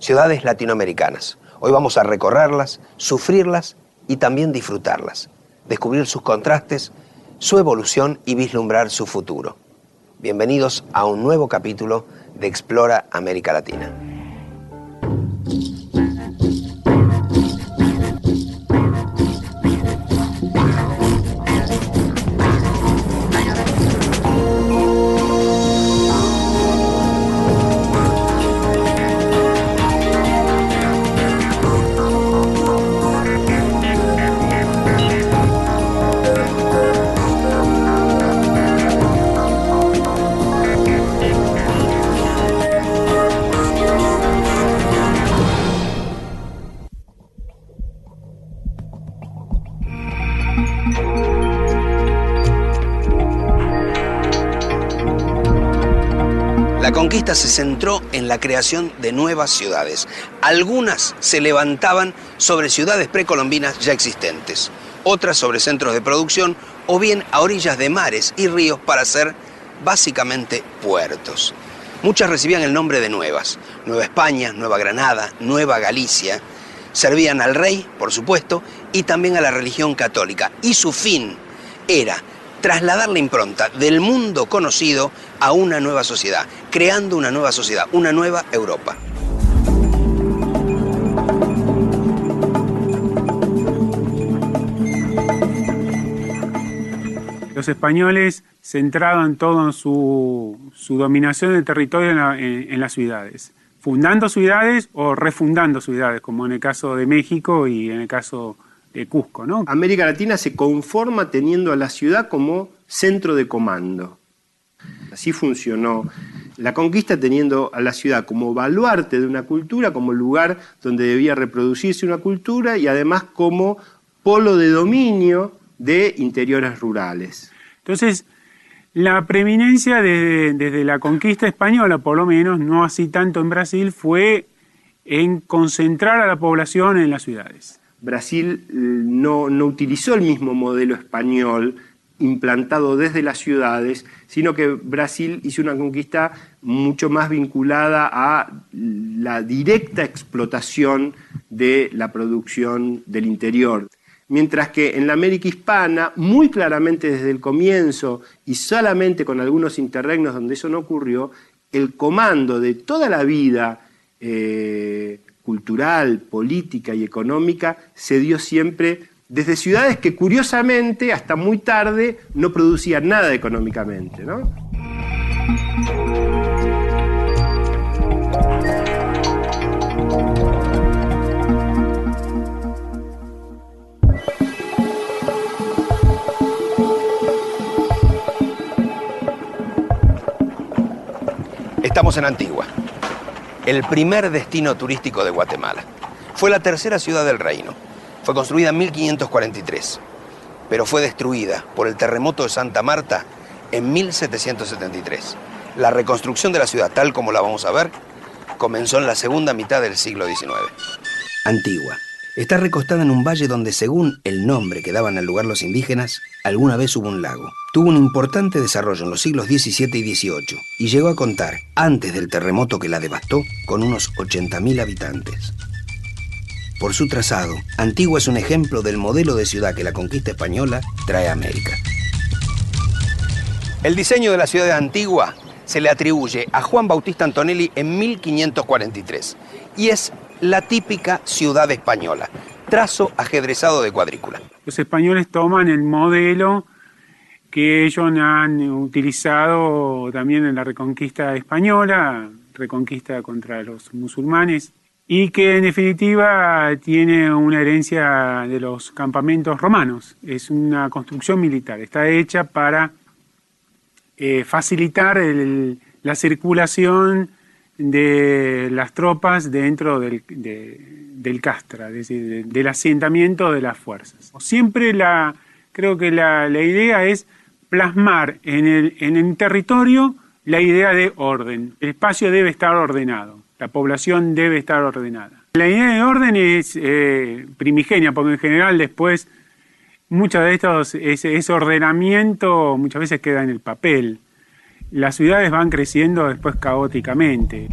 ciudades latinoamericanas. Hoy vamos a recorrerlas, sufrirlas y también disfrutarlas, descubrir sus contrastes, su evolución y vislumbrar su futuro. Bienvenidos a un nuevo capítulo de Explora América Latina. La conquista se centró en la creación de nuevas ciudades. Algunas se levantaban sobre ciudades precolombinas ya existentes, otras sobre centros de producción o bien a orillas de mares y ríos para ser básicamente puertos. Muchas recibían el nombre de nuevas: Nueva España, Nueva Granada, Nueva Galicia. Servían al rey, por supuesto, y también a la religión católica. Y su fin era trasladar la impronta del mundo conocido a una nueva sociedad, creando una nueva sociedad, una nueva Europa. Los españoles centraban todo en su dominación del territorio en las ciudades, fundando ciudades o refundando ciudades, como en el caso de México y en el caso de Cusco, ¿no? América Latina se conforma teniendo a la ciudad como centro de comando. Así funcionó la conquista, teniendo a la ciudad como baluarte de una cultura, como lugar donde debía reproducirse una cultura y además como polo de dominio de interiores rurales. Entonces, la preeminencia desde la conquista española, por lo menos, no así tanto en Brasil, fue en concentrar a la población en las ciudades. Brasil no utilizó el mismo modelo español implantado desde las ciudades, sino que Brasil hizo una conquista mucho más vinculada a la directa explotación de la producción del interior. Mientras que en la América hispana, muy claramente desde el comienzo y solamente con algunos interregnos donde eso no ocurrió, el comando de toda la vida cultural, política y económica se dio siempre desde ciudades que curiosamente hasta muy tarde no producían nada económicamente, ¿no? Estamos en Antigua, el primer destino turístico de Guatemala. Fue la tercera ciudad del reino. Fue construida en 1543, pero fue destruida por el terremoto de Santa Marta en 1773. La reconstrucción de la ciudad, tal como la vamos a ver, comenzó en la segunda mitad del siglo XIX. Antigua está recostada en un valle donde, según el nombre que daban al lugar los indígenas, alguna vez hubo un lago. Tuvo un importante desarrollo en los siglos XVII y XVIII y llegó a contar, antes del terremoto que la devastó, con unos 80.000 habitantes. Por su trazado, Antigua es un ejemplo del modelo de ciudad que la conquista española trae a América. El diseño de la ciudad de Antigua se le atribuye a Juan Bautista Antonelli en 1543 y es la típica ciudad española, trazo ajedrezado de cuadrícula. Los españoles toman el modelo que ellos han utilizado también en la reconquista española, reconquista contra los musulmanes, y que en definitiva tiene una herencia de los campamentos romanos. Es una construcción militar, está hecha para facilitar la circulación de las tropas dentro del castra, es decir, del asentamiento de las fuerzas. Siempre creo que la idea es plasmar en el territorio la idea de orden. El espacio debe estar ordenado. La población debe estar ordenada. La idea de orden es primigenia, porque en general después muchas de estos, ese ordenamiento muchas veces queda en el papel. Las ciudades van creciendo después caóticamente.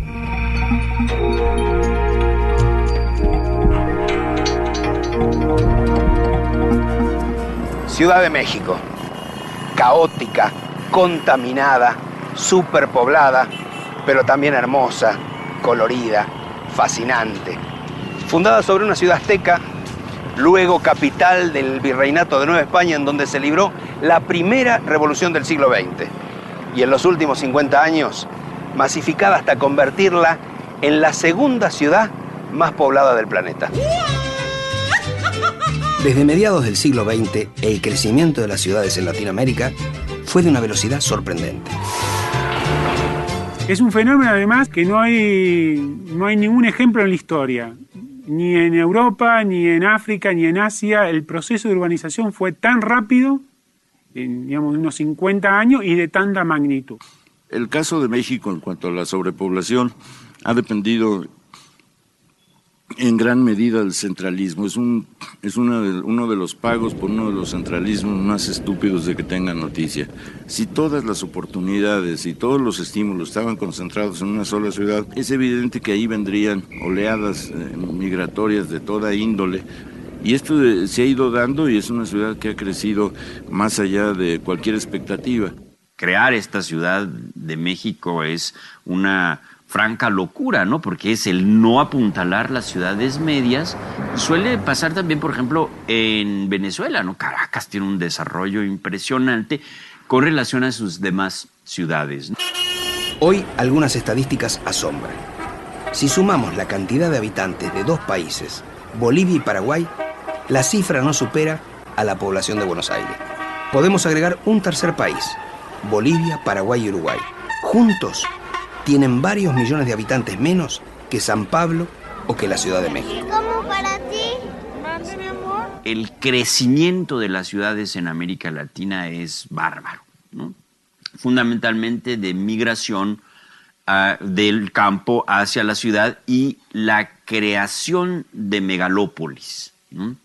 Ciudad de México. Caótica, contaminada, superpoblada, pero también hermosa, colorida, fascinante. Fundada sobre una ciudad azteca, luego capital del Virreinato de Nueva España, en donde se libró la primera revolución del siglo XX. Y en los últimos 50 años, masificada hasta convertirla en la segunda ciudad más poblada del planeta. Desde mediados del siglo XX, el crecimiento de las ciudades en Latinoamérica fue de una velocidad sorprendente. Es un fenómeno, además, que no hay ningún ejemplo en la historia. Ni en Europa, ni en África, ni en Asia. El proceso de urbanización fue tan rápido, en unos 50 años, y de tanta magnitud. El caso de México en cuanto a la sobrepoblación ha dependido en gran medida del centralismo. Es uno de los pagos por uno de los centralismos más estúpidos de que tengan noticia. Si todas las oportunidades y todos los estímulos estaban concentrados en una sola ciudad, es evidente que ahí vendrían oleadas migratorias de toda índole. Y esto se ha ido dando y es una ciudad que ha crecido más allá de cualquier expectativa. Crear esta Ciudad de México es una franca locura, ¿no? Porque es el no apuntalar las ciudades medias. Suele pasar también, por ejemplo, en Venezuela, ¿no? Caracas tiene un desarrollo impresionante con relación a sus demás ciudades, ¿no? Hoy algunas estadísticas asombran. Si sumamos la cantidad de habitantes de dos países, Bolivia y Paraguay, la cifra no supera a la población de Buenos Aires. Podemos agregar un tercer país, Bolivia, Paraguay y Uruguay. Juntos tienen varios millones de habitantes menos que San Pablo o que la Ciudad de México. ¿Cómo para ti? Mande, mi amor. El crecimiento de las ciudades en América Latina es bárbaro, ¿no? Fundamentalmente de migración del campo hacia la ciudad y la creación de megalópolis, ¿no?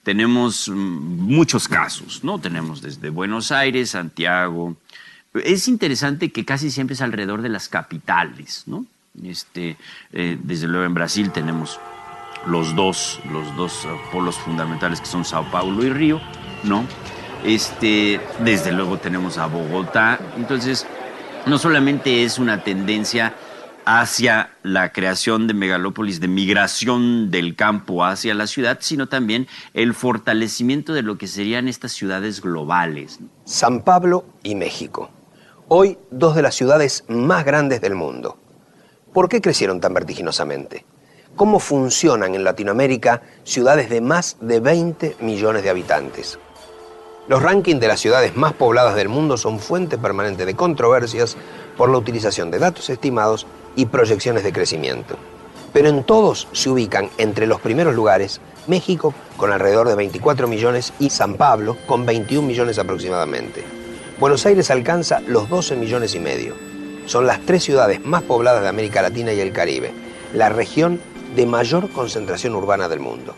Tenemos muchos casos, ¿no? Tenemos desde Buenos Aires, Santiago. Es interesante que casi siempre es alrededor de las capitales, ¿no? Desde luego en Brasil tenemos los dos polos fundamentales que son Sao Paulo y Río, ¿no? Desde luego tenemos a Bogotá. Entonces, no solamente es una tendencia hacia la creación de megalópolis, de migración del campo hacia la ciudad, sino también el fortalecimiento de lo que serían estas ciudades globales. San Pablo y México. Hoy, dos de las ciudades más grandes del mundo. ¿Por qué crecieron tan vertiginosamente? ¿Cómo funcionan en Latinoamérica ciudades de más de 20 millones de habitantes? Los rankings de las ciudades más pobladas del mundo son fuente permanente de controversias por la utilización de datos estimados y proyecciones de crecimiento. Pero en todos se ubican entre los primeros lugares México con alrededor de 24 millones y San Pablo con 21 millones aproximadamente. Buenos Aires alcanza los 12 millones y medio. Son las tres ciudades más pobladas de América Latina y el Caribe, la región de mayor concentración urbana del mundo.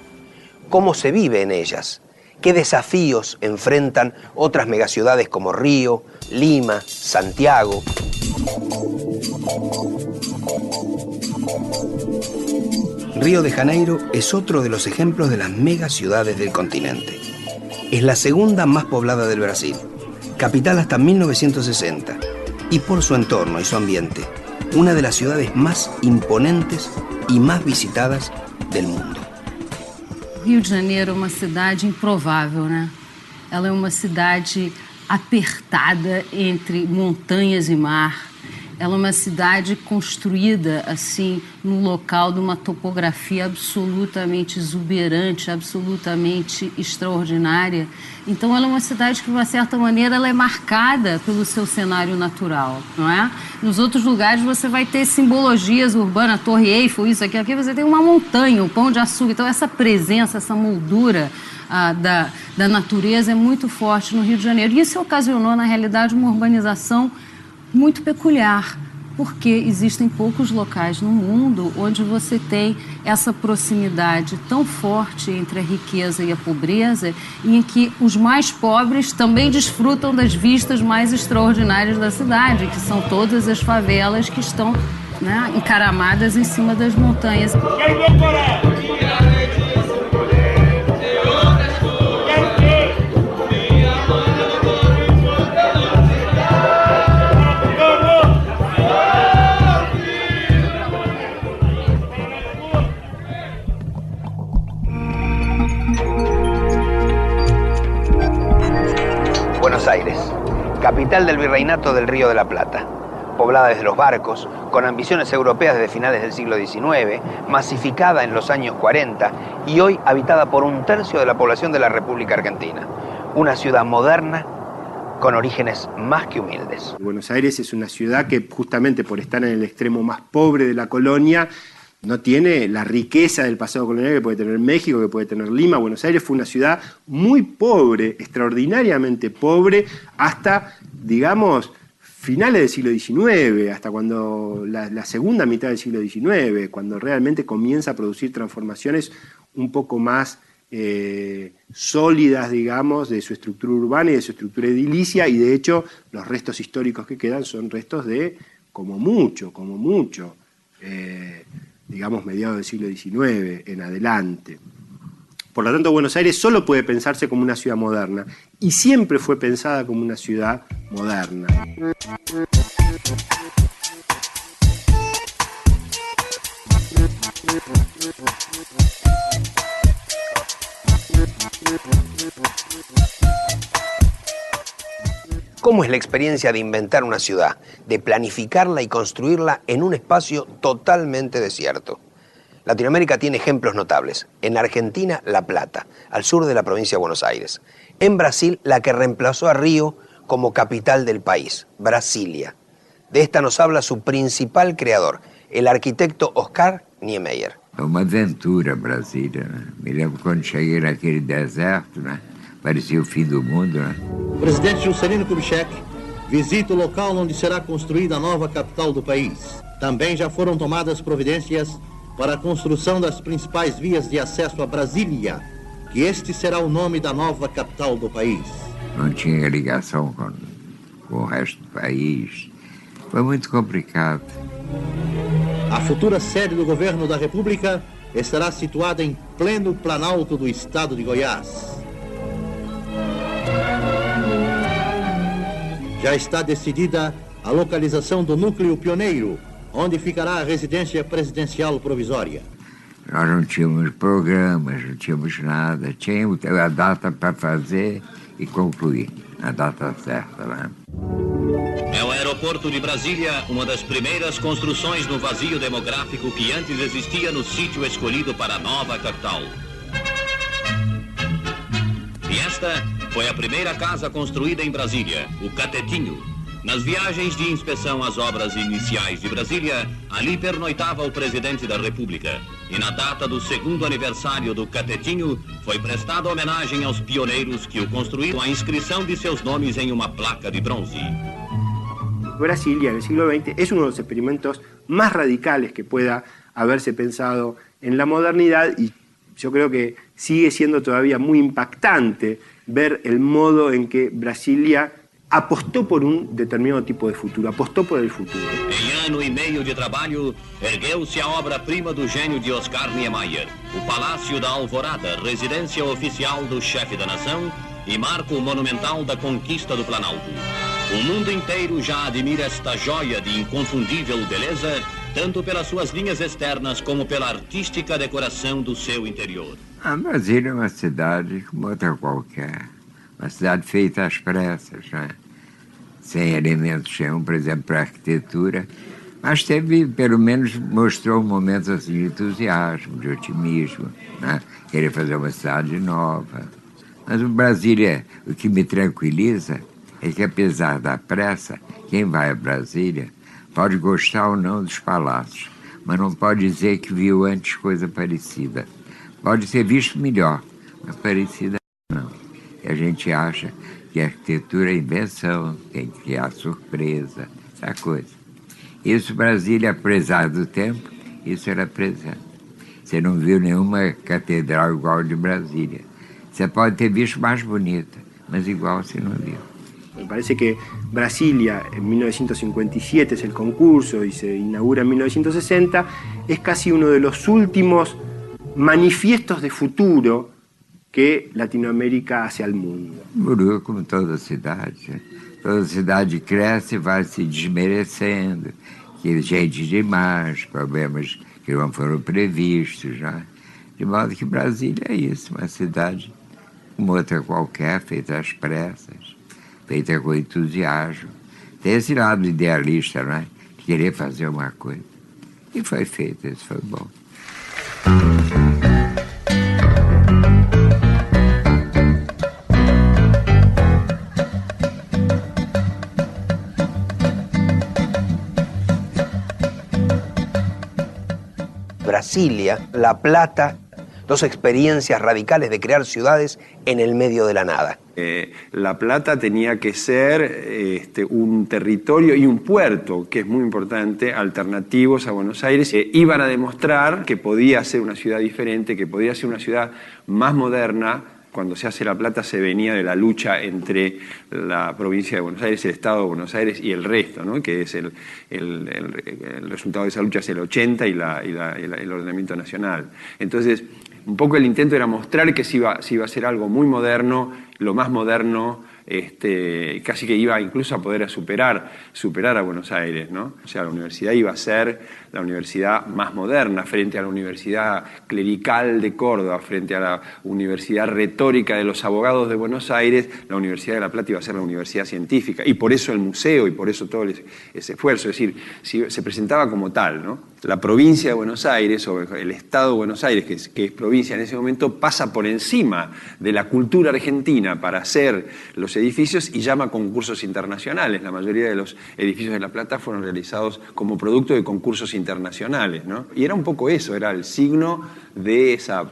¿Cómo se vive en ellas? ¿Qué desafíos enfrentan otras megaciudades como Río, Lima, Santiago? Río de Janeiro es otro de los ejemplos de las megaciudades del continente. Es la segunda más poblada del Brasil, capital hasta 1960, y por su entorno y su ambiente, una de las ciudades más imponentes y más visitadas del mundo. Rio de Janeiro é uma cidade improvável, né? Ela é uma cidade apertada entre montanhas e mar. Ela é uma cidade construída, assim, num local de uma topografia absolutamente exuberante, absolutamente extraordinária. Então, ela é uma cidade que, de uma certa maneira, ela é marcada pelo seu cenário natural, não é? Nos outros lugares, você vai ter simbologias urbanas, a Torre Eiffel, isso aqui. Aqui você tem uma montanha, o Pão de Açúcar. Então, essa presença, essa moldura da natureza é muito forte no Rio de Janeiro. E isso ocasionou, na realidade, uma urbanização muito peculiar, porque existem poucos locais no mundo onde você tem essa proximidade tão forte entre a riqueza e a pobreza e em que os mais pobres também desfrutam das vistas mais extraordinárias da cidade, que são todas as favelas que estão, né, encaramadas em cima das montanhas. capital del virreinato del Río de la Plata, poblada desde los barcos, con ambiciones europeas desde finales del siglo XIX, masificada en los años 40 y hoy habitada por 1/3 de la población de la República Argentina. Una ciudad moderna con orígenes más que humildes. Buenos Aires es una ciudad que justamente por estar en el extremo más pobre de la colonia no tiene la riqueza del pasado colonial que puede tener México, que puede tener Lima. Buenos Aires fue una ciudad muy pobre, extraordinariamente pobre, hasta, digamos, finales del siglo XIX, hasta cuando la segunda mitad del siglo XIX, cuando realmente comienza a producir transformaciones un poco más sólidas, digamos, de su estructura urbana y de su estructura edilicia, y de hecho los restos históricos que quedan son restos de, como mucho, digamos, mediados del siglo XIX en adelante. Por lo tanto, Buenos Aires solo puede pensarse como una ciudad moderna, y siempre fue pensada como una ciudad moderna. ¿Cómo es la experiencia de inventar una ciudad, de planificarla y construirla en un espacio totalmente desierto? Latinoamérica tiene ejemplos notables. En Argentina, La Plata, al sur de la provincia de Buenos Aires. En Brasil, la que reemplazó a Río como capital del país, Brasilia. De esta nos habla su principal creador, el arquitecto Oscar Niemeyer. É uma aventura Brasília, né? Me lembro quando cheguei naquele deserto, né? Parecia o fim do mundo, né? O presidente Juscelino Kubitschek visita o local onde será construída a nova capital do país. Também já foram tomadas providências para a construção das principais vias de acesso a Brasília, que este será o nome da nova capital do país. Não tinha ligação com o resto do país. Foi muito complicado. A futura sede do governo da República estará situada em pleno Planalto do estado de Goiás. Já está decidida a localização do núcleo pioneiro, onde ficará a residência presidencial provisória. Nós não tínhamos programas, não tínhamos nada. Tínhamos a data para fazer e concluir, a data certa, né? É o aeroporto de Brasília, uma das primeiras construções no vazio demográfico que antes existia no sítio escolhido para a nova capital. E esta foi a primeira casa construída em Brasília, o Catetinho. Nas viagens de inspeção às obras iniciais de Brasília, ali pernoitava o presidente da República. E na data do 2º aniversário do Catetinho, foi prestada homenagem aos pioneiros que o construíram, a inscrição de seus nomes em uma placa de bronze. Brasilia en el siglo XX es uno de los experimentos más radicales que pueda haberse pensado en la modernidad, y yo creo que sigue siendo todavía muy impactante ver el modo en que Brasilia apostó por un determinado tipo de futuro, apostó por el futuro. Em ano e meio de trabalho, ergueu-se a obra-prima do gênio de Oscar Niemeyer, o Palácio da Alvorada, residência oficial do chefe da nação e marco monumental da conquista do Planalto. O mundo inteiro já admira esta joia de inconfundível beleza, tanto pelas suas linhas externas como pela artística decoração do seu interior. A Brasília é uma cidade como outra qualquer. Uma cidade feita às pressas, né? Sem elementos nenhum, por exemplo, para a arquitetura. Mas teve, pelo menos, mostrou momentos assim, de entusiasmo, de otimismo, né? Querer fazer uma cidade nova. Mas o Brasília, o que me tranquiliza é que, apesar da pressa, quem vai a Brasília pode gostar ou não dos palácios, mas não pode dizer que viu antes coisa parecida. Pode ter visto melhor, mas parecida não. E a gente acha que a arquitetura é invenção, tem que criar surpresa, essa coisa. Isso, Brasília, apesar do tempo, isso era presente. Você não viu nenhuma catedral igual a de Brasília. Você pode ter visto mais bonita, mas igual você não viu. Me parece que Brasilia en 1957 es el concurso y se inaugura en 1960, es casi uno de los últimos manifiestos de futuro que Latinoamérica hace al mundo. Murou como toda cidade. Né? Toda cidade cresce e vai se desmerecendo, que gente demais, problemas que não foram previstos. Né? De modo que Brasília é isso, uma cidade como outra qualquer, feita às pressas. feita com entusiasmo. Tem esse lado idealista, não é? De querer fazer uma coisa. E foi feito, isso foi bom. Brasilia, La Plata, dos experiencias radicales de crear ciudades en el medio de la nada. La Plata tenía que ser un territorio y un puerto, que es muy importante, alternativos a Buenos Aires. Iban a demostrar que podía ser una ciudad diferente, que podía ser una ciudad más moderna. Cuando se hace La Plata se venía de la lucha entre la provincia de Buenos Aires, el Estado de Buenos Aires y el resto, ¿no? Que es el resultado de esa lucha es el 80 y el ordenamiento nacional. Entonces, un poco el intento era mostrar que se iba a hacer algo muy moderno, lo más moderno, casi que iba incluso a poder superar a Buenos Aires, ¿no? O sea, la universidad iba a ser la universidad más moderna frente a la universidad clerical de Córdoba, frente a la universidad retórica de los abogados de Buenos Aires. La Universidad de La Plata iba a ser la universidad científica, y por eso el museo y por eso todo ese esfuerzo, es decir, se presentaba como tal, ¿no? La provincia de Buenos Aires, o el Estado de Buenos Aires, que es provincia en ese momento, pasa por encima de la cultura argentina para hacer los edificios y llama a concursos internacionales. La mayoría de los edificios de La Plata fueron realizados como producto de concursos internacionales, ¿no? Y era un poco eso, era el signo de esa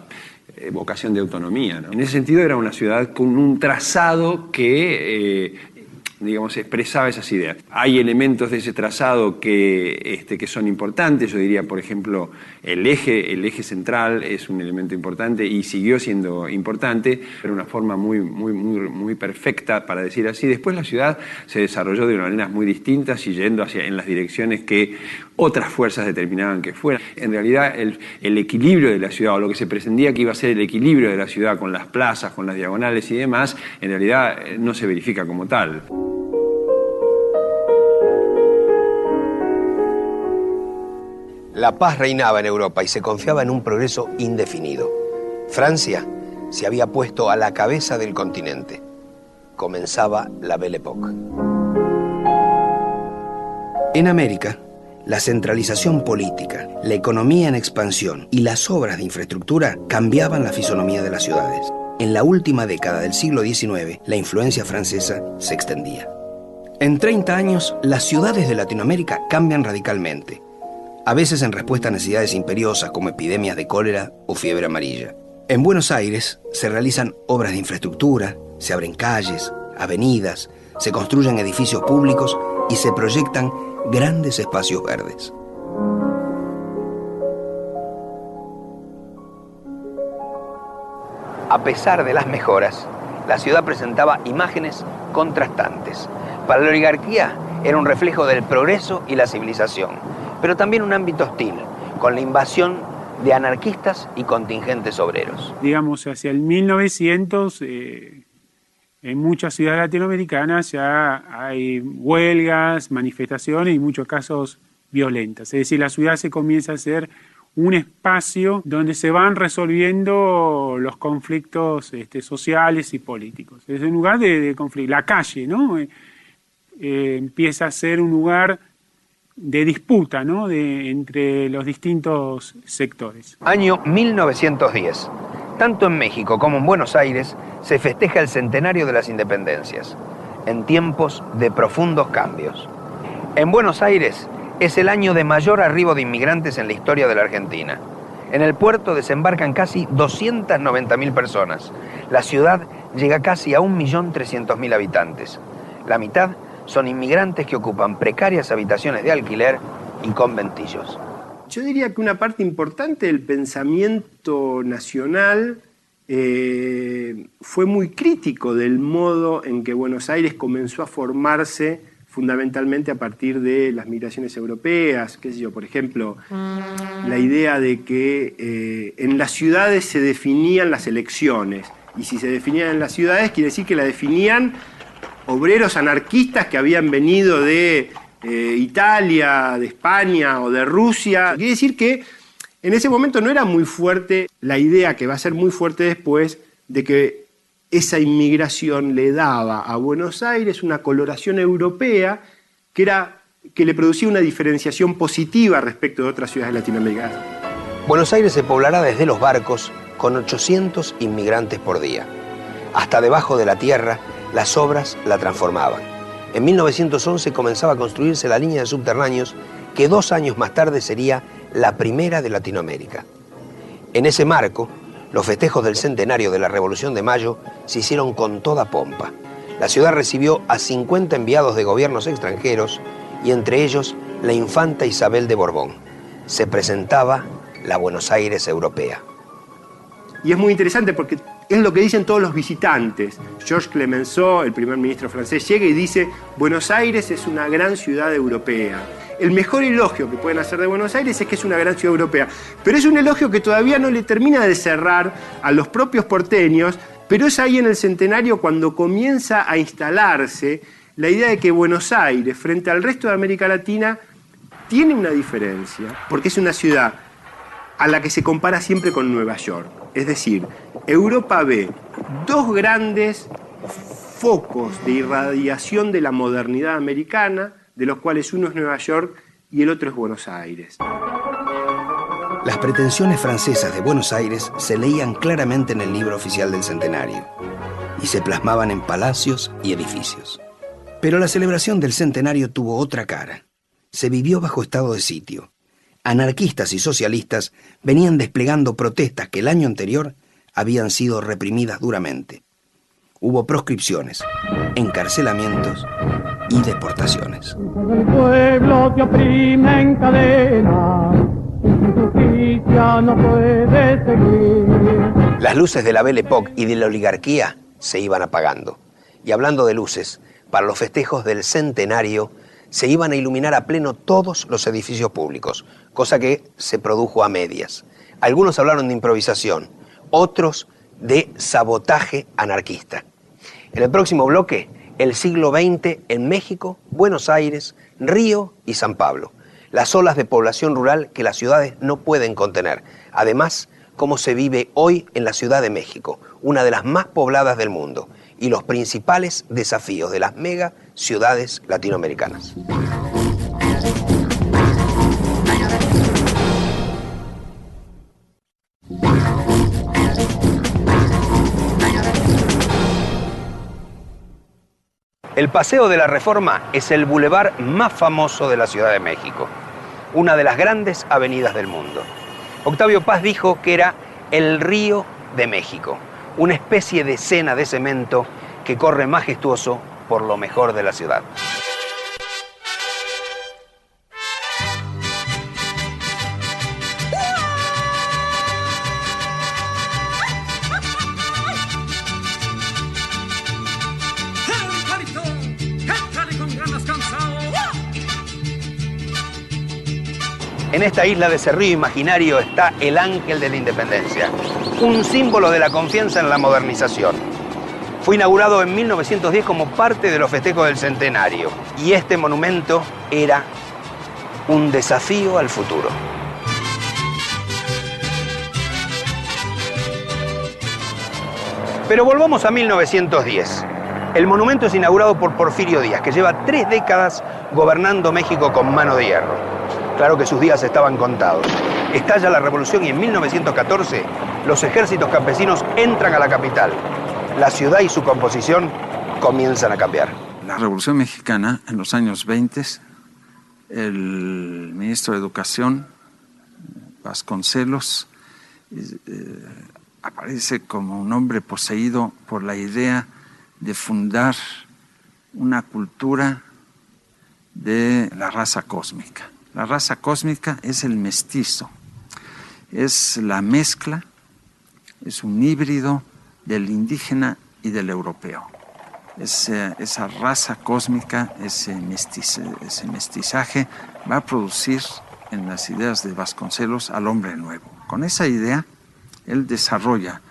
vocación de autonomía, ¿no? En ese sentido era una ciudad con un trazado que digamos, expresaba esas ideas. Hay elementos de ese trazado que son importantes. Yo diría, por ejemplo, el eje central es un elemento importante y siguió siendo importante, pero de una forma muy perfecta, para decir así. Después la ciudad se desarrolló de maneras muy distintas y yendo en las direcciones que otras fuerzas determinaban que fueran. En realidad, el equilibrio de la ciudad, o lo que se pretendía que iba a ser el equilibrio de la ciudad con las plazas, con las diagonales y demás, en realidad no se verifica como tal. La paz reinaba en Europa y se confiaba en un progreso indefinido. Francia se había puesto a la cabeza del continente. Comenzaba la Belle Époque. En América, la centralización política, la economía en expansión y las obras de infraestructura cambiaban la fisonomía de las ciudades. En la última década del siglo XIX, la influencia francesa se extendía. En 30 años, las ciudades de Latinoamérica cambian radicalmente, a veces en respuesta a necesidades imperiosas como epidemias de cólera o fiebre amarilla. En Buenos Aires se realizan obras de infraestructura, se abren calles, avenidas, se construyen edificios públicos y se proyectan grandes espacios verdes. A pesar de las mejoras, la ciudad presentaba imágenes contrastantes. Para la oligarquía era un reflejo del progreso y la civilización, pero también un ámbito hostil, con la invasión de anarquistas y contingentes obreros. Digamos, hacia el 1900, en muchas ciudades latinoamericanas ya hay huelgas, manifestaciones y en muchos casos violentas. Es decir, la ciudad se comienza a ser un espacio donde se van resolviendo los conflictos sociales y políticos. Es un lugar de conflicto. La calle, ¿no? Empieza a ser un lugar de disputa, ¿no? Entre los distintos sectores. Año 1910. Tanto en México como en Buenos Aires se festeja el centenario de las independencias, en tiempos de profundos cambios. En Buenos Aires es el año de mayor arribo de inmigrantes en la historia de la Argentina. En el puerto desembarcan casi 290.000 personas. La ciudad llega casi a 1.300.000 habitantes. La mitad son inmigrantes que ocupan precarias habitaciones de alquiler y conventillos. Yo diría que una parte importante del pensamiento nacional fue muy crítico del modo en que Buenos Aires comenzó a formarse fundamentalmente a partir de las migraciones europeas, qué sé yo, por ejemplo, la idea de que en las ciudades se definían las elecciones, y si se definían en las ciudades quiere decir que la definían obreros anarquistas que habían venido de Italia, de España o de Rusia. Quiere decir que en ese momento no era muy fuerte la idea, que va a ser muy fuerte después, de que esa inmigración le daba a Buenos Aires una coloración europea que le producía una diferenciación positiva respecto de otras ciudades latinoamericanas. Buenos Aires se poblará desde los barcos con 800 inmigrantes por día. Hasta debajo de la tierra, las obras la transformaban. En 1911 comenzaba a construirse la línea de subterráneos que 2 años más tarde sería la primera de Latinoamérica. En ese marco, los festejos del centenario de la Revolución de Mayo se hicieron con toda pompa. La ciudad recibió a 50 enviados de gobiernos extranjeros y entre ellos la infanta Isabel de Borbón. Se presentaba la Buenos Aires europea. Y es muy interesante porque es lo que dicen todos los visitantes. Georges Clemenceau, el primer ministro francés, llega y dice: Buenos Aires es una gran ciudad europea. El mejor elogio que pueden hacer de Buenos Aires es que es una gran ciudad europea. Pero es un elogio que todavía no le termina de cerrar a los propios porteños, pero es ahí en el centenario cuando comienza a instalarse la idea de que Buenos Aires, frente al resto de América Latina, tiene una diferencia, porque es una ciudad a la que se compara siempre con Nueva York. Es decir, Europa ve 2 grandes focos de irradiación de la modernidad americana, de los cuales uno es Nueva York y el otro es Buenos Aires. Las pretensiones francesas de Buenos Aires se leían claramente en el libro oficial del centenario y se plasmaban en palacios y edificios. Pero la celebración del centenario tuvo otra cara. Se vivió bajo estado de sitio. Anarquistas y socialistas venían desplegando protestas que el año anterior habían sido reprimidas duramente. Hubo proscripciones, encarcelamientos y deportaciones. El pueblo te oprime en cadena, tu justicia no puede seguir. Las luces de la Belle Époque y de la oligarquía se iban apagando. Y hablando de luces, para los festejos del centenario se iban a iluminar a pleno todos los edificios públicos, cosa que se produjo a medias. Algunos hablaron de improvisación, otros de sabotaje anarquista. En el próximo bloque, el siglo XX en México, Buenos Aires, Río y San Pablo. Las olas de población rural que las ciudades no pueden contener. Además, cómo se vive hoy en la Ciudad de México, una de las más pobladas del mundo, y los principales desafíos de las mega ciudades latinoamericanas. El Paseo de la Reforma es el bulevar más famoso de la Ciudad de México, una de las grandes avenidas del mundo. Octavio Paz dijo que era el Río de México, una especie de sena de cemento que corre majestuoso por lo mejor de la ciudad. En esta isla de ese río imaginario está el Ángel de la Independencia, un símbolo de la confianza en la modernización. Fue inaugurado en 1910 como parte de los festejos del centenario y este monumento era un desafío al futuro. Pero volvamos a 1910. El monumento es inaugurado por Porfirio Díaz, que lleva 3 décadas gobernando México con mano de hierro. Claro que sus días estaban contados. Estalla la revolución y en 1914 los ejércitos campesinos entran a la capital. La ciudad y su composición comienzan a cambiar. La Revolución Mexicana, en los años 20, el ministro de Educación, Vasconcelos, aparece como un hombre poseído por la idea de fundar una cultura de la raza cósmica. La raza cósmica es el mestizo, es la mezcla, es un híbrido del indígena y del europeo. Esa raza cósmica, ese mestizaje va a producir en las ideas de Vasconcelos al hombre nuevo. Con esa idea, él desarrolla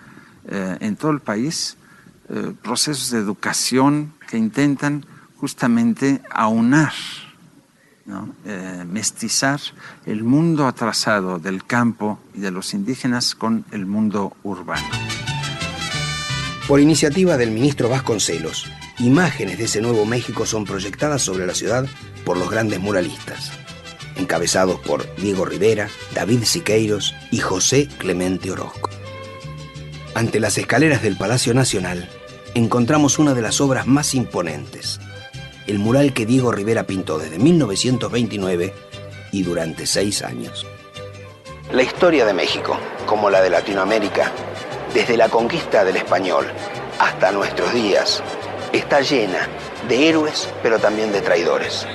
en todo el país procesos de educación que intentan justamente aunar, ¿no? Mestizar el mundo atrasado del campo y de los indígenas con el mundo urbano. Por iniciativa del ministro Vasconcelos, imágenes de ese nuevo México son proyectadas sobre la ciudad por los grandes muralistas, encabezados por Diego Rivera, David Siqueiros y José Clemente Orozco. Ante las escaleras del Palacio Nacional, encontramos una de las obras más imponentes, el mural que Diego Rivera pintó desde 1929 y durante 6 años. La historia de México, como la de Latinoamérica, desde la conquista del español hasta nuestros días, está llena de héroes, pero también de traidores.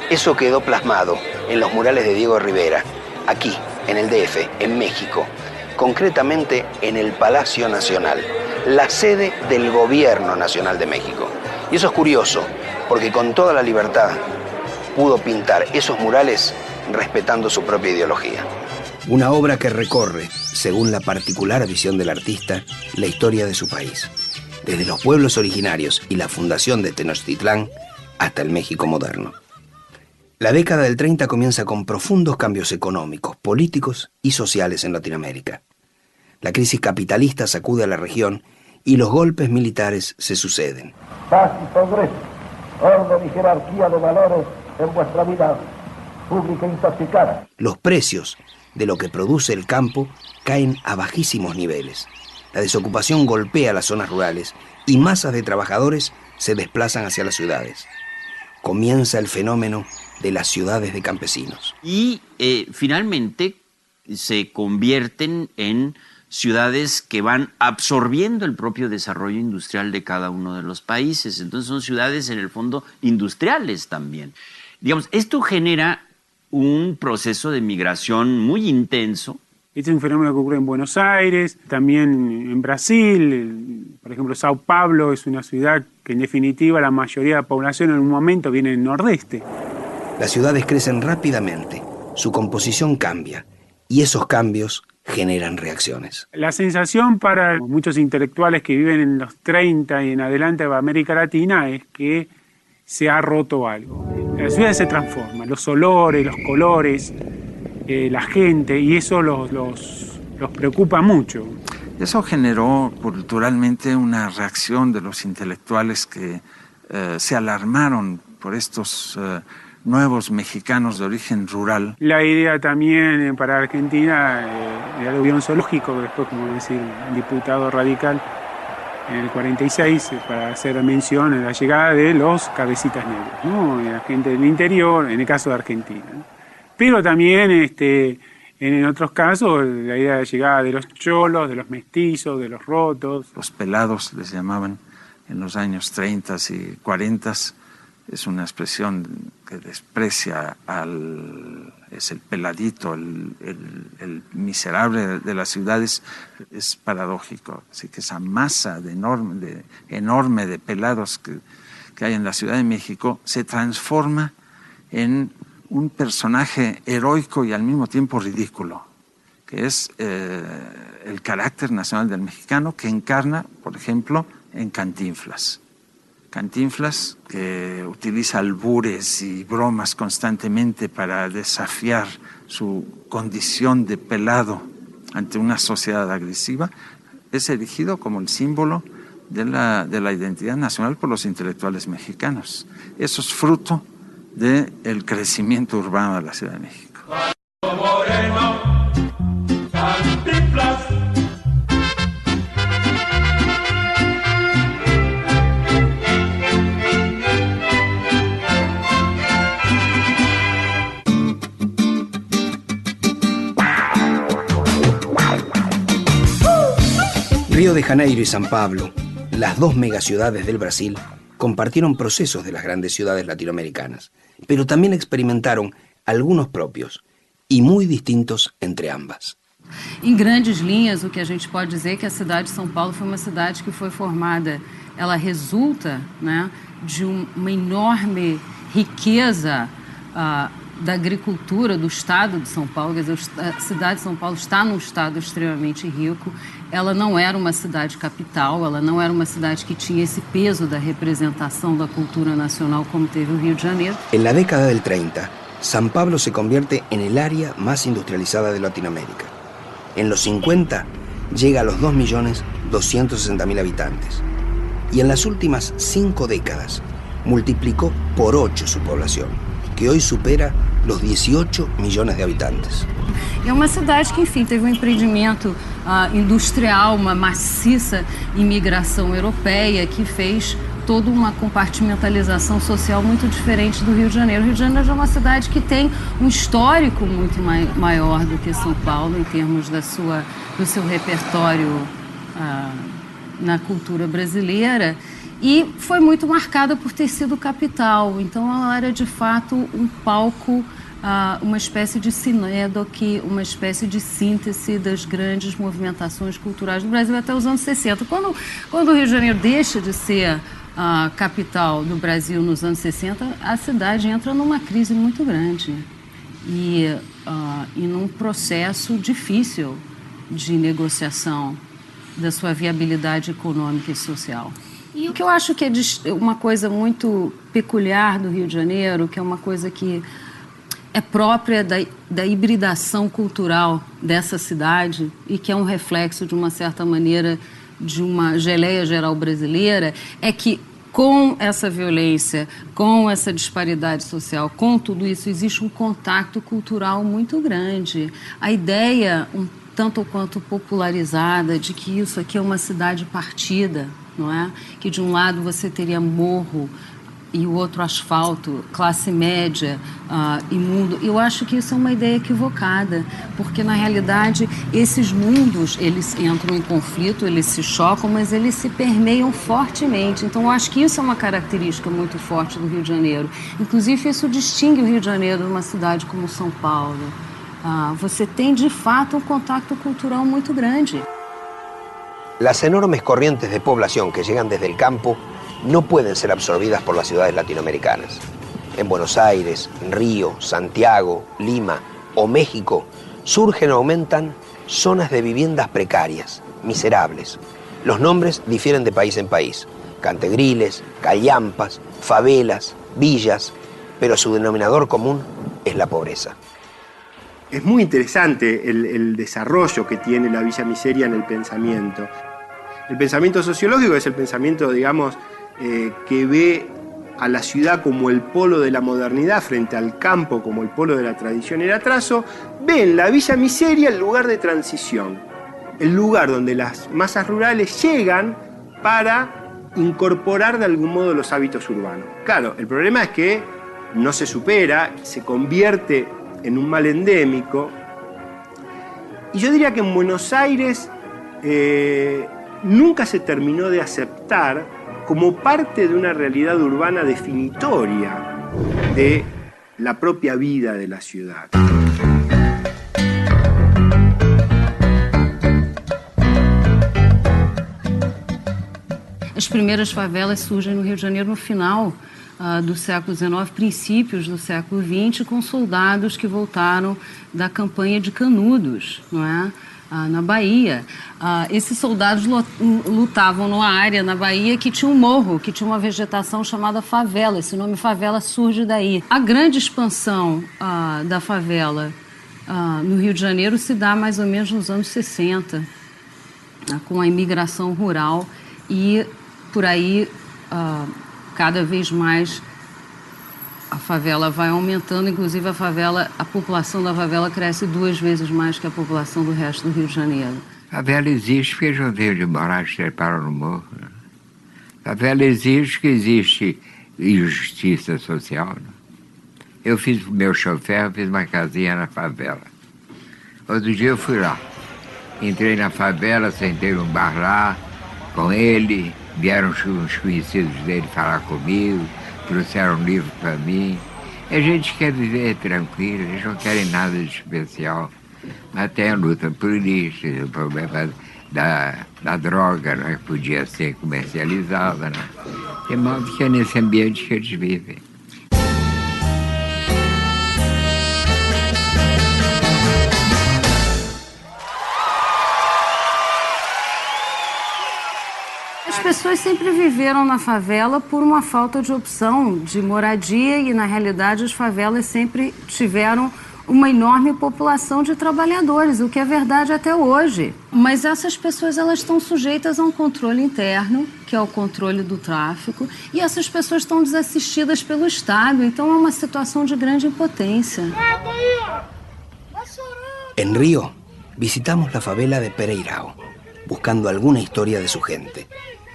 Eso quedó plasmado en los murales de Diego Rivera, aquí, en el DF, en México, concretamente en el Palacio Nacional, la sede del Gobierno Nacional de México. Y eso es curioso, porque con toda la libertad pudo pintar esos murales respetando su propia ideología. Una obra que recorre, según la particular visión del artista, la historia de su país, desde los pueblos originarios y la fundación de Tenochtitlán hasta el México moderno. La década del 30 comienza con profundos cambios económicos, políticos y sociales en Latinoamérica. La crisis capitalista sacude a la región y los golpes militares se suceden. Paz y progreso, orden y jerarquía de valores en vuestra vida pública intoxicada. Los precios de lo que produce el campo caen a bajísimos niveles. La desocupación golpea las zonas rurales y masas de trabajadores se desplazan hacia las ciudades. Comienza el fenómeno de las ciudades de campesinos. Y finalmente se convierten en ciudades que van absorbiendo el propio desarrollo industrial de cada uno de los países. Entonces son ciudades en el fondo industriales también. Digamos, esto genera un proceso de migración muy intenso. Este es un fenómeno que ocurre en Buenos Aires, también en Brasil. Por ejemplo, Sao Paulo es una ciudad que en definitiva la mayoría de la población en un momento viene del nordeste. Las ciudades crecen rápidamente, su composición cambia y esos cambios generan reacciones. La sensación para muchos intelectuales que viven en los 30 y en adelante de América Latina es que se ha roto algo. Las ciudades se transforman, los olores, los colores, la gente, y eso los preocupa mucho. Eso generó culturalmente una reacción de los intelectuales que se alarmaron por estos nuevos mexicanos de origen rural. La idea también para Argentina del aluvión zoológico, después, como decir, un diputado radical en el 46, para hacer mención a la llegada de los cabecitas negros, ¿no? La gente del interior, en el caso de Argentina, ¿no? Pero también en otros casos la idea de llegada de los cholos, de los mestizos, de los rotos. Los pelados les llamaban en los años 30 y 40. Es una expresión que desprecia es el peladito, el miserable de las ciudades. Es paradójico. Así que esa masa enorme de pelados que hay en la Ciudad de México se transforma en un personaje heroico y al mismo tiempo ridículo, que es el carácter nacional del mexicano, que encarna, por ejemplo, en Cantinflas. Cantinflas, que utiliza albures y bromas constantemente para desafiar su condición de pelado ante una sociedad agresiva, es erigido como el símbolo de la identidad nacional por los intelectuales mexicanos. Eso es fruto del crecimiento urbano de la Ciudad de México. Río de Janeiro y San Pablo, las dos megaciudades del Brasil, compartieron procesos de las grandes ciudades latinoamericanas, pero también experimentaron algunos propios y muy distintos entre ambas. Em grandes linhas, o que a gente pode dizer é que a cidade de São Paulo foi uma cidade que foi formada, ela resulta, né, de uma enorme riqueza da agricultura do estado de São Paulo. Quer dizer, a cidade de São Paulo está num estado extremamente rico. Ela não era uma cidade capital, ela não era uma cidade que tinha esse peso da representação da cultura nacional como teve o Rio de Janeiro. En la década del 30, San Pablo se convierte en el área más industrializada de Latinoamérica. En los 50 llega a los 2 millones 260.000 habitantes. Y en las últimas 5 décadas multiplicó por 8 su población, que hoy supera los 18 millones de habitantes. É uma cidade que, enfim, teve um empreendimento industrial, uma maciça imigração europeia que fez toda uma compartimentalização social muito diferente do Rio de Janeiro. O Rio de Janeiro é uma cidade que tem um histórico muito maior do que São Paulo em termos do seu repertório na cultura brasileira, e foi muito marcada por ter sido capital. Então ela era de fato um palco, uma espécie de sinédoque, uma espécie de síntese das grandes movimentações culturais do Brasil até os anos 60. Quando o Rio de Janeiro deixa de ser a capital do Brasil nos anos 60, a cidade entra numa crise muito grande e num processo difícil de negociação da sua viabilidade econômica e social. E o que eu acho que é uma coisa muito peculiar do Rio de Janeiro, que é uma coisa que é própria da hibridação cultural dessa cidade e que é um reflexo, de uma certa maneira, de uma geleia geral brasileira, é que com essa violência, com essa disparidade social, com tudo isso, existe um contato cultural muito grande. A ideia, tanto quanto popularizada, de que isso aqui é uma cidade partida, não é? Que de um lado você teria morro e o outro asfalto, classe média, imundo. Eu acho que isso é uma ideia equivocada, porque na realidade esses mundos, eles entram em conflito, eles se chocam, mas eles se permeiam fortemente. Então eu acho que isso é uma característica muito forte do Rio de Janeiro. Inclusive isso distingue o Rio de Janeiro de uma cidade como São Paulo. Você tem de fato um contacto cultural muito grande. Las enormes corrientes de población que llegan desde el campo no pueden ser absorbidas por las ciudades latinoamericanas. En Buenos Aires, Río, Santiago, Lima o México surgen o aumentan zonas de viviendas precarias, miserables. Los nombres difieren de país en país: cantegriles, callampas, favelas, villas, pero su denominador común es la pobreza. Es muy interesante el desarrollo que tiene la Villa Miseria en el pensamiento. El pensamiento sociológico es el pensamiento, digamos, que ve a la ciudad como el polo de la modernidad frente al campo como el polo de la tradición y el atraso. Ve en la Villa Miseria el lugar de transición, el lugar donde las masas rurales llegan para incorporar de algún modo los hábitos urbanos. Claro, el problema es que no se supera, se convierte en un mal endémico. Y yo diría que en Buenos Aires nunca se terminó de aceptar como parte de una realidad urbana definitoria de la propia vida de la ciudad. As primeiras favelas surgem no Rio de Janeiro no final do século XIX, princípios do século XX, com soldados que voltaram da campanha de Canudos, não é? Na Bahia. Esses soldados lutavam numa área na Bahia que tinha um morro, que tinha uma vegetação chamada favela. Esse nome favela surge daí. A grande expansão da favela no Rio de Janeiro se dá mais ou menos nos anos 60, com a imigração rural, e por aí cada vez mais a favela vai aumentando, inclusive a população da favela cresce 2 vezes mais que a população do resto do Rio de Janeiro. Favela existe porque eles não têm de morar, treparam no morro. Favela existe porque existe injustiça social. Eu fiz o meu chofer, fiz uma casinha na favela. Outro dia eu fui lá, entrei na favela, sentei num bar lá com ele, vieram uns conhecidos dele falar comigo, trouxeram um livro para mim. A gente quer viver tranquilo, eles não querem nada de especial. Mas tem a luta política, o problema da droga, né, que podia ser comercializada. Né? De modo que é nesse ambiente que eles vivem. As pessoas sempre viveram na favela por uma falta de opção de moradia e, na realidade, as favelas sempre tiveram uma enorme população de trabalhadores, o que é verdade até hoje. Mas essas pessoas elas estão sujeitas a um controle interno, que é o controle do tráfico, e essas pessoas estão desassistidas pelo Estado, então é uma situação de grande impotência. En Río, visitamos la favela de Pereirao, buscando alguna historia de su gente,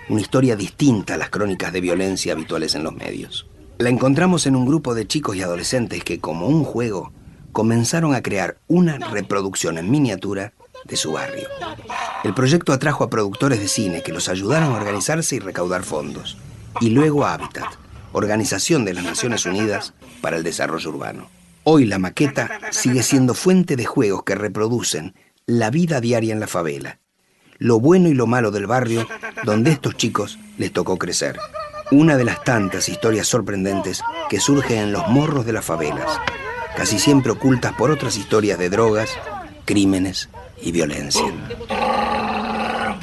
una historia distinta a las crónicas de violencia habituales en los medios. La encontramos en un grupo de chicos y adolescentes que, como un juego, comenzaron a crear una reproducción en miniatura de su barrio. El proyecto atrajo a productores de cine que los ayudaron a organizarse y recaudar fondos, y luego a Habitat, Organización de las Naciones Unidas para el Desarrollo Urbano. Hoy la maqueta sigue siendo fuente de juegos que reproducen la vida diaria en la favela, lo bueno y lo malo del barrio donde a estos chicos les tocó crecer. Una de las tantas historias sorprendentes que surgen en los morros de las favelas, casi siempre ocultas por otras historias de drogas, crímenes y violencia.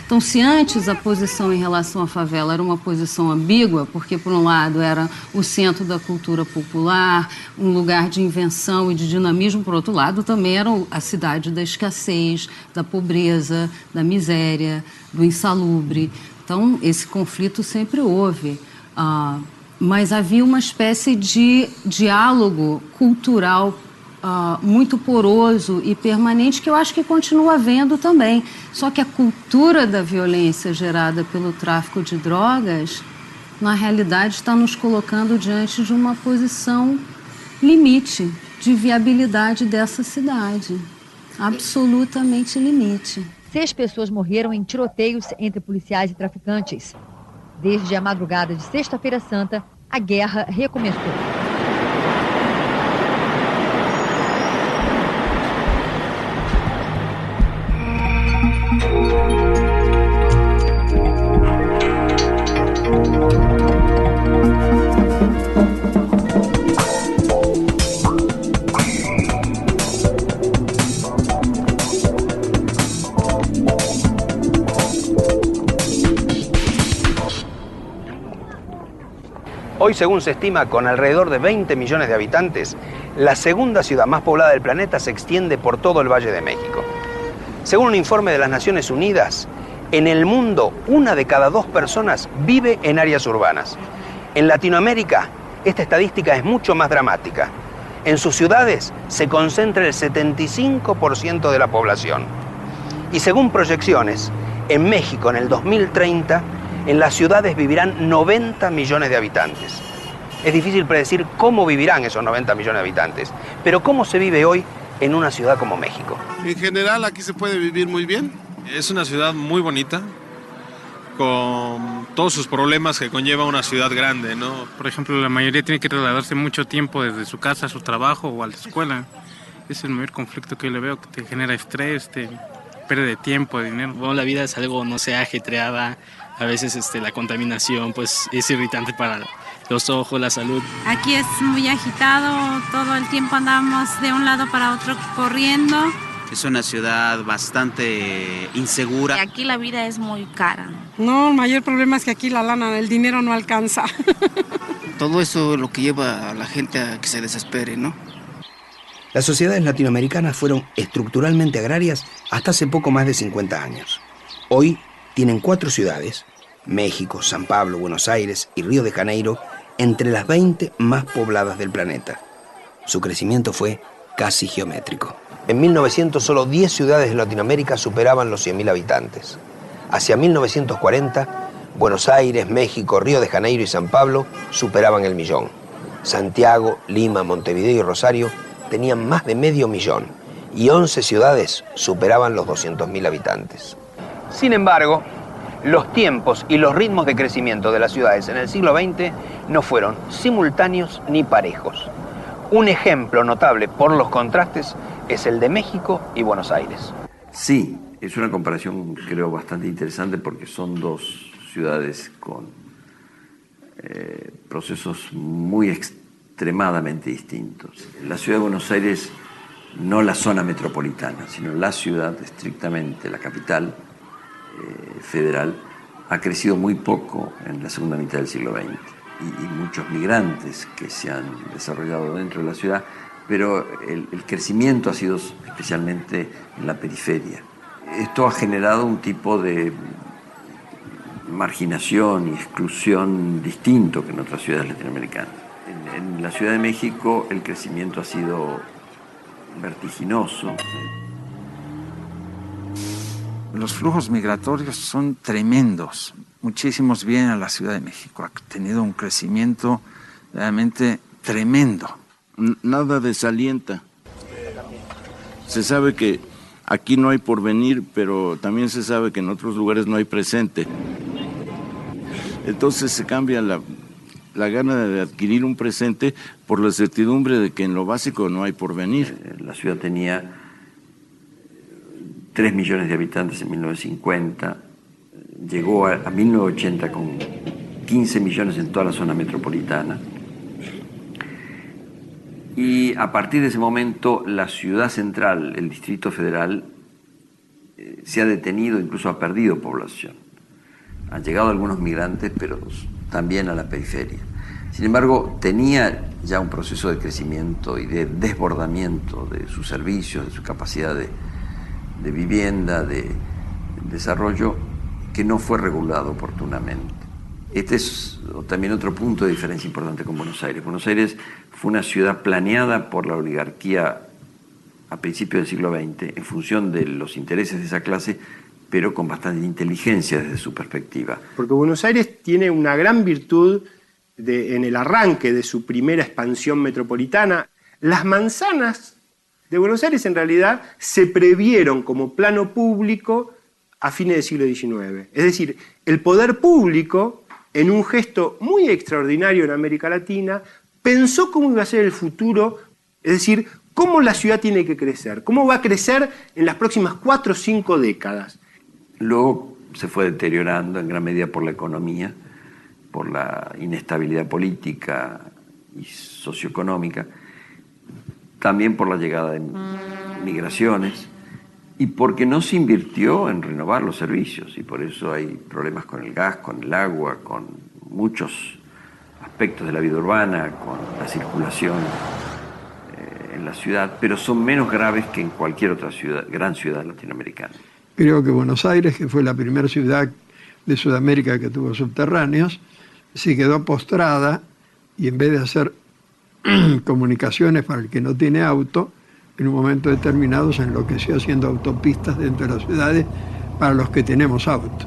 Então, se antes a posição em relação à favela era uma posição ambígua, porque, por um lado, era o centro da cultura popular, um lugar de invenção e de dinamismo, por outro lado, também era a cidade da escassez, da pobreza, da miséria, do insalubre. Então, esse conflito sempre houve. Mas havia uma espécie de diálogo cultural muito poroso e permanente, que eu acho que continua havendo também. Só que a cultura da violência gerada pelo tráfico de drogas, na realidade, está nos colocando diante de uma posição limite de viabilidade dessa cidade. Absolutamente limite. 6 pessoas morreram em tiroteios entre policiais e traficantes. Desde a madrugada de Sexta-feira Santa, a guerra recomeçou. Hoy, según se estima, con alrededor de 20 millones de habitantes, la segunda ciudad más poblada del planeta se extiende por todo el Valle de México. Según un informe de las Naciones Unidas, en el mundo, 1 de cada 2 personas vive en áreas urbanas. En Latinoamérica, esta estadística es mucho más dramática. En sus ciudades se concentra el 75% de la población. Y según proyecciones, en México, en el 2030, en las ciudades vivirán 90 millones de habitantes. Es difícil predecir cómo vivirán esos 90 millones de habitantes, pero cómo se vive hoy en una ciudad como México. En general aquí se puede vivir muy bien. Es una ciudad muy bonita, con todos sus problemas que conlleva una ciudad grande, ¿no? Por ejemplo, la mayoría tiene que trasladarse mucho tiempo desde su casa a su trabajo o a la escuela. Es el mayor conflicto que yo le veo, que te genera estrés, te pierde tiempo, dinero. Bueno, la vida es algo, no sé, ajetreada. A veces la contaminación pues es irritante para los ojos, la salud. Aquí es muy agitado, todo el tiempo andamos de un lado para otro corriendo. Es una ciudad bastante insegura. Y aquí la vida es muy cara. No, el mayor problema es que aquí la lana, el dinero no alcanza. Todo eso es lo que lleva a la gente a que se desespere, ¿no? Las sociedades latinoamericanas fueron estructuralmente agrarias hasta hace poco más de 50 años. Hoy tienen 4 ciudades, México, San Pablo, Buenos Aires y Río de Janeiro, entre las 20 más pobladas del planeta. Su crecimiento fue casi geométrico. En 1900 solo 10 ciudades de Latinoamérica superaban los 100.000 habitantes. Hacia 1940, Buenos Aires, México, Río de Janeiro y San Pablo superaban el millón. Santiago, Lima, Montevideo y Rosario tenían más de medio millón y 11 ciudades superaban los 200.000 habitantes. Sin embargo, los tiempos y los ritmos de crecimiento de las ciudades en el siglo XX no fueron simultáneos ni parejos. Un ejemplo notable por los contrastes es el de México y Buenos Aires. Sí, es una comparación creo bastante interesante porque son 2 ciudades con procesos muy extremadamente distintos. La ciudad de Buenos Aires, no la zona metropolitana, sino la ciudad estrictamente, la capital federal, ha crecido muy poco en la segunda mitad del siglo XX y muchos migrantes que se han desarrollado dentro de la ciudad pero el crecimiento ha sido especialmente en la periferia. Esto ha generado un tipo de marginación y exclusión distinto que en otras ciudades latinoamericanas. En la Ciudad de México el crecimiento ha sido vertiginoso. Los flujos migratorios son tremendos. Muchísimos vienen a la Ciudad de México. Ha tenido un crecimiento realmente tremendo. Nada desalienta. Se sabe que aquí no hay porvenir, pero también se sabe que en otros lugares no hay presente. Entonces se cambia la gana de adquirir un presente por la certidumbre de que en lo básico no hay porvenir. La ciudad tenía 3 millones de habitantes en 1950, llegó a 1980 con 15 millones en toda la zona metropolitana. Y a partir de ese momento la ciudad central, el Distrito Federal, se ha detenido, incluso ha perdido población. Han llegado algunos migrantes, pero también a la periferia. Sin embargo, tenía ya un proceso de crecimiento y de desbordamiento de sus servicios, de su capacidad de vivienda, de desarrollo, que no fue regulado oportunamente. Este es también otro punto de diferencia importante con Buenos Aires. Buenos Aires fue una ciudad planeada por la oligarquía a principios del siglo XX en función de los intereses de esa clase, pero con bastante inteligencia desde su perspectiva. Porque Buenos Aires tiene una gran virtud en el arranque de su primera expansión metropolitana. Las manzanas de Buenos Aires en realidad se previeron como plano público a fines del siglo XIX. Es decir, el poder público, en un gesto muy extraordinario en América Latina, pensó cómo iba a ser el futuro, es decir, cómo la ciudad tiene que crecer, cómo va a crecer en las próximas 4 o 5 décadas. Luego se fue deteriorando en gran medida por la economía, por la inestabilidad política y socioeconómica, también por la llegada de migraciones y porque no se invirtió en renovar los servicios, y por eso hay problemas con el gas, con el agua, con muchos aspectos de la vida urbana, con la circulación en la ciudad, pero son menos graves que en cualquier otra gran ciudad latinoamericana. Creo que Buenos Aires, que fue la primera ciudad de Sudamérica que tuvo subterráneos, se quedó postrada y en vez de hacer comunicaciones para el que no tiene auto, en un momento determinado se enloqueció haciendo autopistas dentro de las ciudades para los que tenemos auto.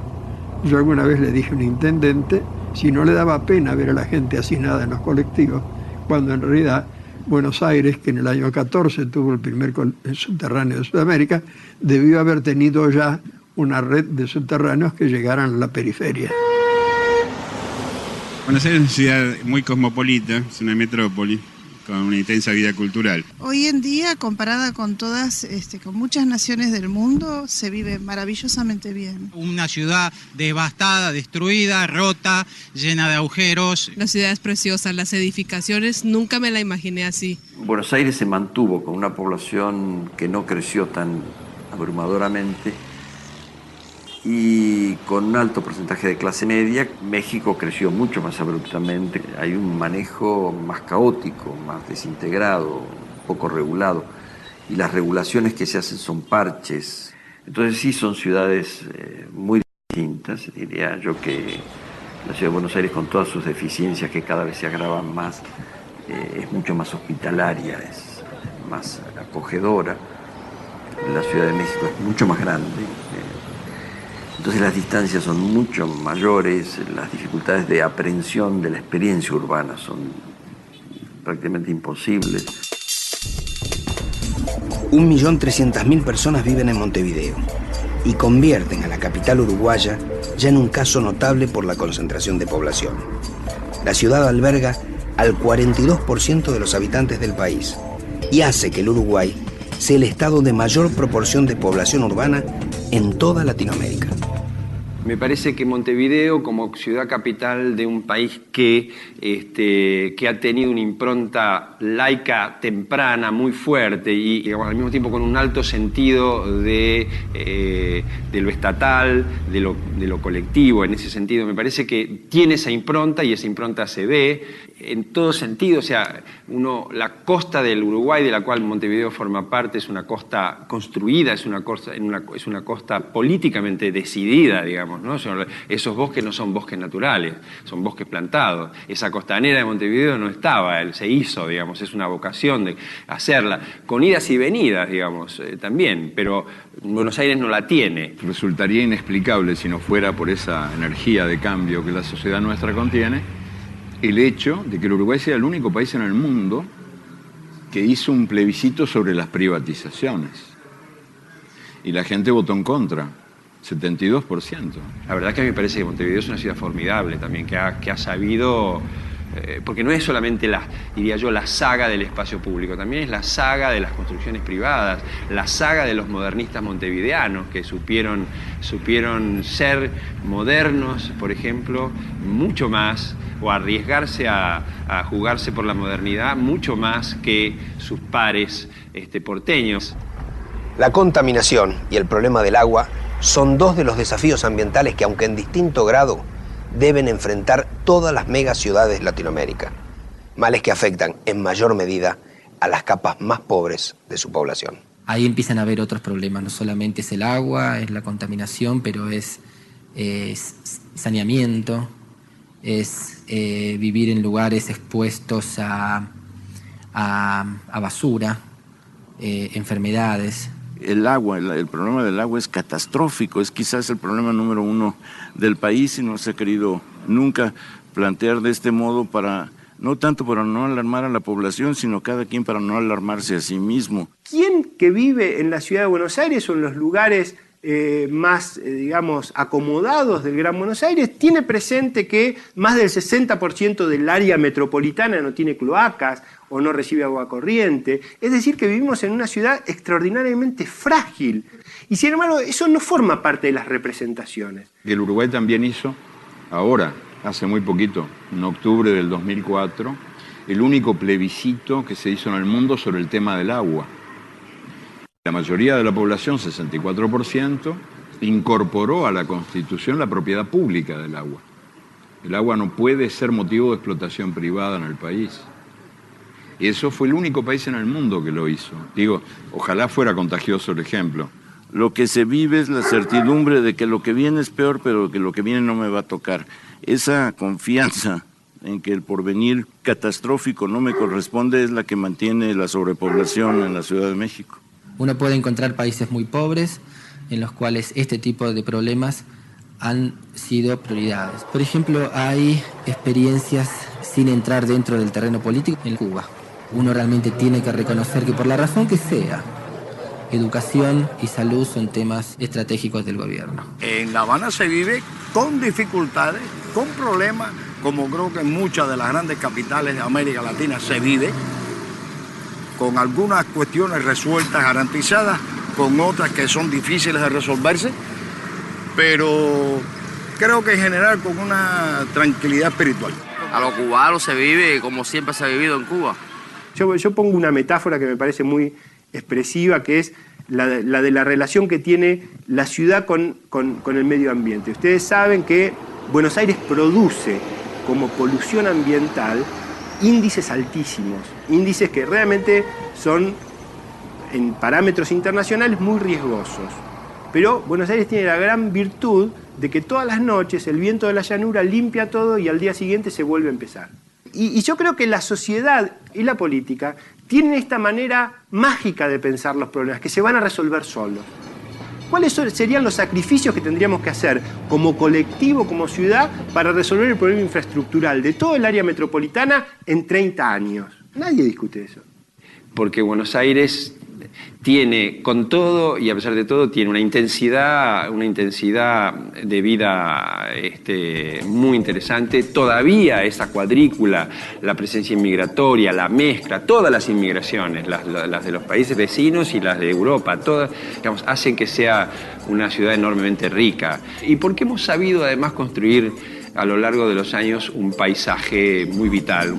Yo alguna vez le dije a un intendente si no le daba pena ver a la gente hacinada en los colectivos, cuando en realidad Buenos Aires, que en el año 14 tuvo el primer subterráneo de Sudamérica, debió haber tenido ya una red de subterráneos que llegaran a la periferia. Buenos Aires es una ciudad muy cosmopolita, es una metrópoli con una intensa vida cultural. Hoy en día, comparada con todas, con muchas naciones del mundo, se vive maravillosamente bien. Una ciudad devastada, destruida, rota, llena de agujeros. La ciudad es preciosa, las edificaciones, nunca me la imaginé así. Buenos Aires se mantuvo con una población que no creció tan abrumadoramente y con un alto porcentaje de clase media. México creció mucho más abruptamente. Hay un manejo más caótico, más desintegrado, poco regulado, y las regulaciones que se hacen son parches. Entonces sí, son ciudades muy distintas. Diría yo que la ciudad de Buenos Aires, con todas sus deficiencias que cada vez se agravan más, es mucho más hospitalaria, es más acogedora. La Ciudad de México es mucho más grande. Entonces las distancias son mucho mayores, las dificultades de aprehensión de la experiencia urbana son prácticamente imposibles. 1.300.000 personas viven en Montevideo y convierten a la capital uruguaya ya en un caso notable por la concentración de población. La ciudad alberga al 42% de los habitantes del país y hace que el Uruguay sea el estado de mayor proporción de población urbana en toda Latinoamérica. Me parece que Montevideo, como ciudad capital de un país que ha tenido una impronta laica temprana muy fuerte y digamos, al mismo tiempo con un alto sentido de lo estatal, de lo colectivo, en ese sentido, me parece que tiene esa impronta y esa impronta se ve en todo sentido. O sea, la costa del Uruguay, de la cual Montevideo forma parte, es una costa construida, es una costa políticamente decidida, digamos, ¿no? Esos bosques no son bosques naturales, son bosques plantados. Esa costanera de Montevideo no estaba, se hizo, digamos, es una vocación de hacerla, con idas y venidas, digamos, también, pero Buenos Aires no la tiene. Resultaría inexplicable, si no fuera por esa energía de cambio que la sociedad nuestra contiene, el hecho de que el Uruguay sea el único país en el mundo que hizo un plebiscito sobre las privatizaciones. Y la gente votó en contra, 72%. La verdad que a mí me parece que Montevideo es una ciudad formidable también, que ha sabido... porque no es solamente diría yo, la saga del espacio público, también es la saga de las construcciones privadas, la saga de los modernistas montevideanos que supieron ser modernos, por ejemplo, mucho más, o arriesgarse a jugarse por la modernidad mucho más que sus pares porteños. La contaminación y el problema del agua son dos de los desafíos ambientales que, aunque en distinto grado, deben enfrentar todas las megaciudades de Latinoamérica, males que afectan en mayor medida a las capas más pobres de su población. Ahí empiezan a haber otros problemas, no solamente es el agua, es la contaminación, pero es saneamiento, es vivir en lugares expuestos a basura, enfermedades. El agua, el problema del agua es catastrófico, es quizás el problema número uno del país y no se ha querido nunca plantear de este modo no tanto para no alarmar a la población, sino cada quien para no alarmarse a sí mismo. ¿Quién que vive en la ciudad de Buenos Aires o en los lugares más, digamos, acomodados del Gran Buenos Aires tiene presente que más del 60% del área metropolitana no tiene cloacas o no recibe agua corriente? Es decir, que vivimos en una ciudad extraordinariamente frágil. Y sin embargo, eso no forma parte de las representaciones. El Uruguay también hizo, ahora, hace muy poquito, en octubre del 2004, el único plebiscito que se hizo en el mundo sobre el tema del agua. La mayoría de la población, 64%, incorporó a la Constitución la propiedad pública del agua. El agua no puede ser motivo de explotación privada en el país. Y eso fue el único país en el mundo que lo hizo. Digo, ojalá fuera contagioso el ejemplo. Lo que se vive es la certidumbre de que lo que viene es peor, pero que lo que viene no me va a tocar. Esa confianza en que el porvenir catastrófico no me corresponde es la que mantiene la sobrepoblación en la Ciudad de México. Uno puede encontrar países muy pobres en los cuales este tipo de problemas han sido prioridades. Por ejemplo, hay experiencias sin entrar dentro del terreno político en Cuba. Uno realmente tiene que reconocer que por la razón que sea, educación y salud son temas estratégicos del gobierno. En La Habana se vive con dificultades, con problemas, como creo que en muchas de las grandes capitales de América Latina se vive, con algunas cuestiones resueltas, garantizadas, con otras que son difíciles de resolverse, pero creo que en general con una tranquilidad espiritual. A los cubanos se vive como siempre se ha vivido en Cuba. Yo pongo una metáfora que me parece muy expresiva, que es la de la relación que tiene la ciudad con el medio ambiente. Ustedes saben que Buenos Aires produce como polución ambiental índices altísimos, índices que realmente son en parámetros internacionales muy riesgosos. Pero Buenos Aires tiene la gran virtud de que todas las noches el viento de la llanura limpia todo y al día siguiente se vuelve a empezar. Y yo creo que la sociedad y la política tienen esta manera mágica de pensar los problemas, que se van a resolver solos. ¿Cuáles serían los sacrificios que tendríamos que hacer como colectivo, como ciudad, para resolver el problema infraestructural de todo el área metropolitana en 30 años? Nadie discute eso. Porque Buenos Aires tiene, con todo y a pesar de todo, tiene una intensidad de vida muy interesante. Todavía esa cuadrícula, la presencia inmigratoria, la mezcla, todas las inmigraciones, las de los países vecinos y las de Europa, todas, digamos, hacen que sea una ciudad enormemente rica. Y porque hemos sabido además construir a lo largo de los años un paisaje muy vital.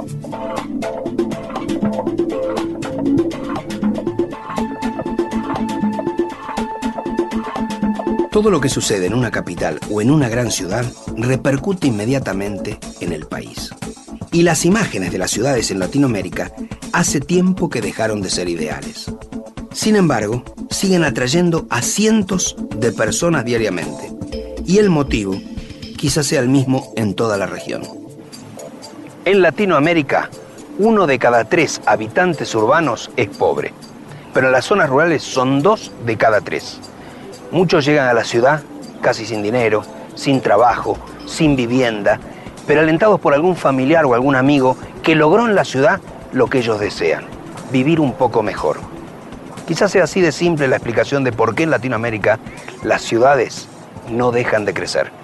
Todo lo que sucede en una capital o en una gran ciudad repercute inmediatamente en el país. Y las imágenes de las ciudades en Latinoamérica hace tiempo que dejaron de ser ideales. Sin embargo, siguen atrayendo a cientos de personas diariamente. Y el motivo quizás sea el mismo en toda la región. En Latinoamérica, 1 de cada 3 habitantes urbanos es pobre, pero en las zonas rurales son 2 de cada 3. Muchos llegan a la ciudad casi sin dinero, sin trabajo, sin vivienda, pero alentados por algún familiar o algún amigo que logró en la ciudad lo que ellos desean, vivir un poco mejor. Quizás sea así de simple la explicación de por qué en Latinoamérica las ciudades no dejan de crecer.